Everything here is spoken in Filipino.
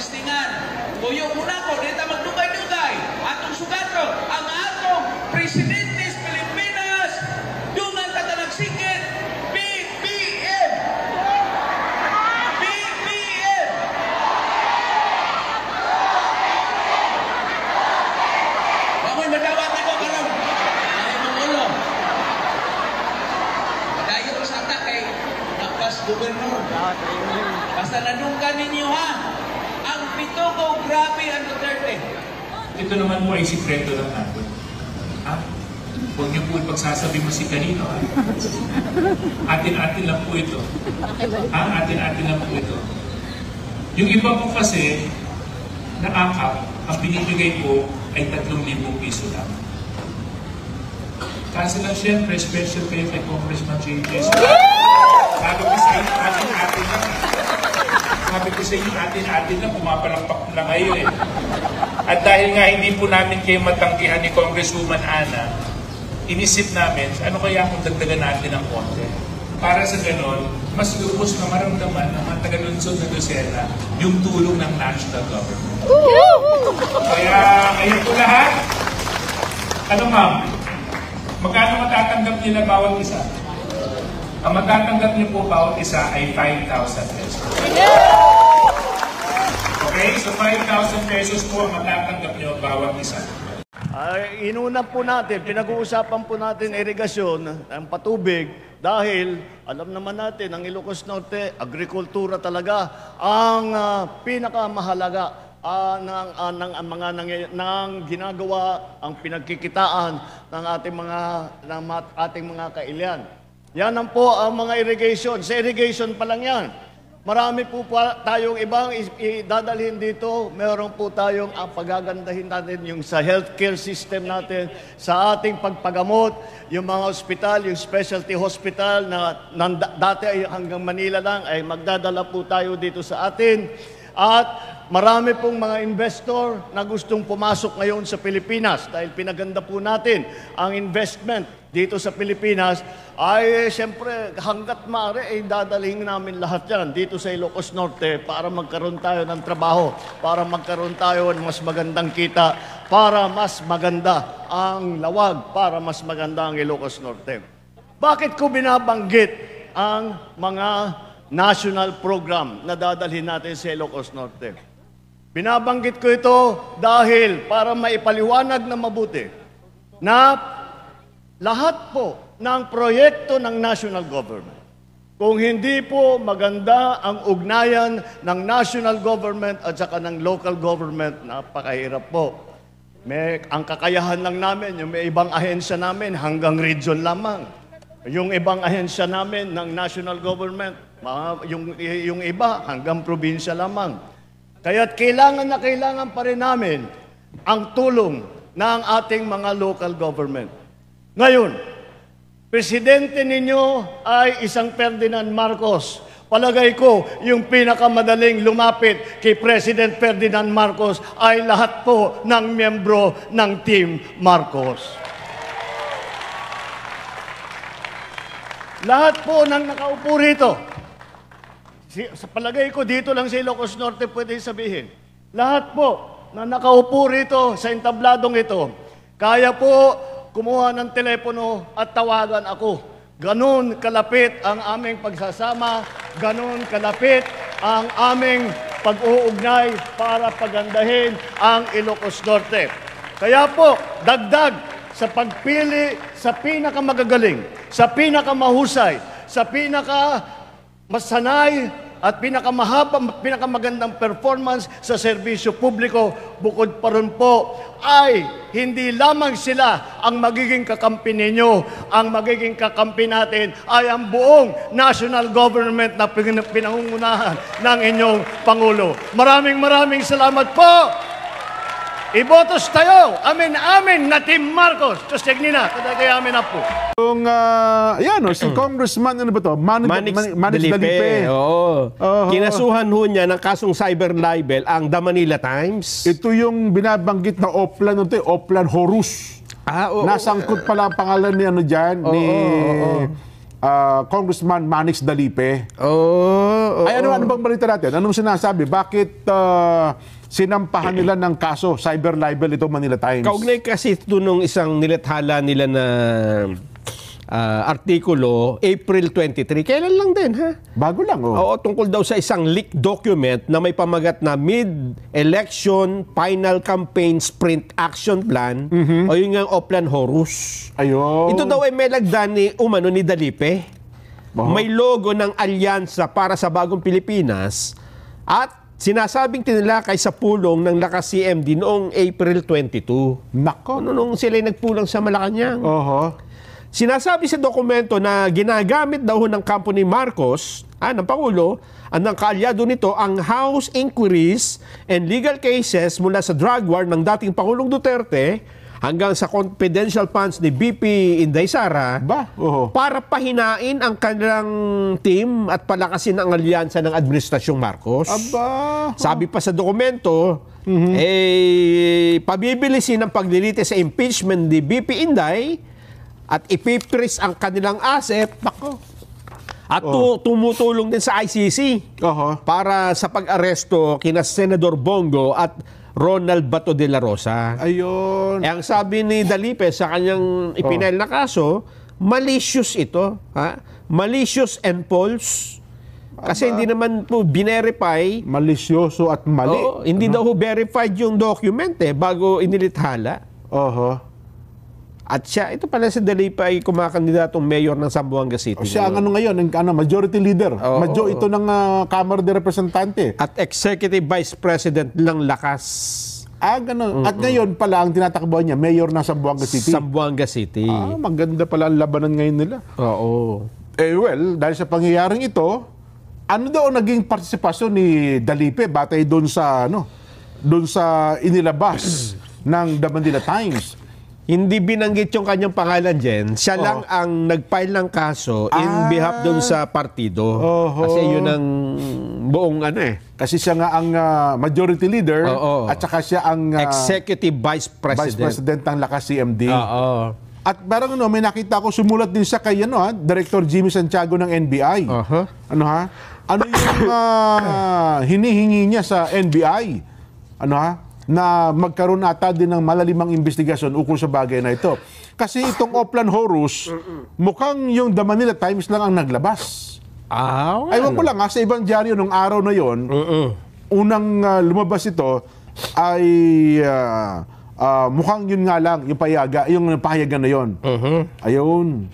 listingan. Tuyo muna ko, dito magdugay-dugay. Atong sugato, ang atong Presidentes Pilipinas, dungan tatanagsikit, BBM! BBM! Bangon madawat ko karon. Ay mangulo. Dayo ko sa atak kay Nakas Gobernador. Basta nanungkan ninyo ha. Ang pitugo, grabe ang Duterte. Ito naman po ay sikreto lang natin. Ha? Huwag niyo po ipagsasabi mo si kanino. Ha? Atin-atin lang po ito. Ha? Atin-atin lang po ito. Yung iba po kasi, naakap, ang binibigay ko ay 3,000 piso lang. Kasi lang siyempre, special kayo kay Congressman J.J. Sabi ko sa inyo, atin-atin lang. Sabi ko sa inyo, atin-atin lang, pumapalakpak lang kayo eh. At dahil nga hindi po namin kayo matanggihan ni Congresswoman Ana, inisip namin, ano kaya kung dagdagan natin ng konti? Para sa ganon, mas lubos na maramdaman ng mga taga-lunsod na Lucena yung tulong ng national government. Kaya ngayon po lahat, ano ma'am, magkano matatanggap nila bawat isa? Ang matatanggap niyo po bawat isa ay 5,000 pesos. Okay? So 5,000 pesos po ang matatanggap niyo bawat isa. Inuna po natin, pinag-uusapan po natin irigasyon, ang patubig, dahil alam naman natin, ang Ilocos Norte, agrikultura talaga ang pinakamahalaga ng ginagawa, ang pinagkikitaan ng ating mga kailian. Yan ang po ang mga irrigation. Sa irrigation pa lang yan. Marami po tayong ibang idadalhin dito. Meron po tayong pagagandahin natin yung sa healthcare system natin, sa ating pagpagamot, yung mga hospital, yung specialty hospital na dati ay hanggang Manila lang, ay magdadala po tayo dito sa atin. At marami pong mga investor na gustong pumasok ngayon sa Pilipinas dahil pinaganda po natin ang investment dito sa Pilipinas. Ay siyempre hanggat maaari ay dadalhin namin lahat yan dito sa Ilocos Norte para magkaroon tayo ng trabaho, para magkaroon tayo ng mas magandang kita, para mas maganda ang lawag, para mas maganda ang Ilocos Norte. Bakit ko binabanggit ang mga national program na dadalhin natin sa Ilocos Norte? Binabanggit ko ito dahil para maipaliwanag na mabuti na lahat po ng proyekto ng national government, kung hindi po maganda ang ugnayan ng national government at saka ng local government, napakahirap po. Ang kakayahan lang namin, yung may ibang ahensya namin hanggang region lamang. Yung ibang ahensya namin ng national government, yung iba hanggang probinsya lamang. Kaya't kailangan na kailangan pa rin namin ang tulong ng ating mga local government. Ngayon, presidente ninyo ay isang Ferdinand Marcos. Palagay ko, yung pinakamadaling lumapit kay President Ferdinand Marcos ay lahat po ng miyembro ng Team Marcos. Lahat po ng nakaupo rito, sa palagay ko dito lang sa Ilocos Norte pwede sabihin, lahat po na nakaupo rito sa entabladong ito, kaya po kumuha ng telepono at tawagan ako. Ganon kalapit ang aming pagsasama, ganon kalapit ang aming pag-uugnay para pagandahin ang Ilocos Norte. Kaya po, dagdag sa pagpili sa pinakamagagaling, sa pinakamahusay, sa pinakamasanay at pinakamagandang performance sa serbisyo publiko, bukod pa rin po ay hindi lamang sila ang magiging kakampi ninyo. Ang magiging kakampi natin ay ang buong national government na pinangungunahan ng inyong Pangulo. Maraming salamat po! Ibotos tayo! Amin na Team Marcos! Diyos tignina, kadagay amin na po. Yung, si Congressman, ano ba to? Manix Dalipe. Oo. Kinasuhan ho niya ng kasong cyber libel ang The Manila Times. Ito yung binabanggit na Oplan, Oplan Horus. Nasangkot pala ang pangalan ni ano dyan, Congressman Manix Dalipe. Oh, Ay, ano bang balita natin? Anong sinasabi? Bakit sinampahan nila ng kaso, cyber libel ito Manila Times? Kaugnay kasi ito nung isang nilathala nila na artikulo, April 23. Kailan lang din, ha? Bago lang, oh. Oo, tungkol daw sa isang leaked document na may pamagat na Mid-Election Final Campaign Sprint Action Plan o yung nga Oplan Horus. Ayun. Ito daw ay may lagdan ni Dalipe. May logo ng alyansa para sa bagong Pilipinas at sinasabing tinilakay sa pulong ng Lakas CMD noong April 22. Nako. Nung sila'y nagpulang sa Malacanang. Oho. Sinasabi sa dokumento na ginagamit daw ng kampo ni Marcos, ng Pangulo, at ng kaalyado nito ang House inquiries and legal cases mula sa drug war ng dating Pangulong Duterte hanggang sa confidential funds ni BP Inday Sara para pahinain ang kanilang team at palakasin ang alyansa ng Administrasyong Marcos. Aba. Sabi pa sa dokumento, pabibilisin ang paglilite sa impeachment ni BP Inday at ipipris ang kanilang asset. Nako. At tumutulong din sa ICC para sa pag-aresto kina Senador Bongo at Ronald Bato de la Rosa. Ayun. Ang sabi ni Dalipe sa kanyang ipinail na kaso, malicious ito. Malicious and false. Kasi hindi naman po binerify. Malisyoso at mali. Hindi daw verified yung document bago inilithala. At siya, ito pala si Dalipe ay kumakandidatong mayor ng Zamboanga City. Siya ang ngayon, majority leader. Ito ng Kamara de Representante. At Executive Vice President ng Lakas. Ganun. At ngayon pala, ang tinatakbuhan niya, mayor ng Zamboanga City. Zamboanga City. Maganda pala ang labanan ngayon nila. Oo. Well, dahil sa pangyayaring ito, ano daw ang naging partisipasyon ni Dalipe batay doon sa inilabas ng The Manila Times? Hindi binanggit yung kanyang pangalan dyan. Siya lang ang nag-file ng kaso in behalf doon sa partido. Kasi yun ang buong Kasi siya nga ang majority leader at saka siya ang Executive Vice President. Vice President ng Lakas CMD. At parang may nakita ko sumulat din siya kay Director Jimmy Santiago ng NBI. Ano yung hinihingi niya sa NBI? Na magkaroon ata din ng malalimang investigasyon ukol sa bagay na ito. Kasi itong Oplan Horus, mukhang yung The Manila Times lang ang naglabas. Aywan ko lang, sa ibang dyaryo nung araw na yon, unang lumabas ito ay mukhang yun nga lang, yung pahayagan na yon. Ayun.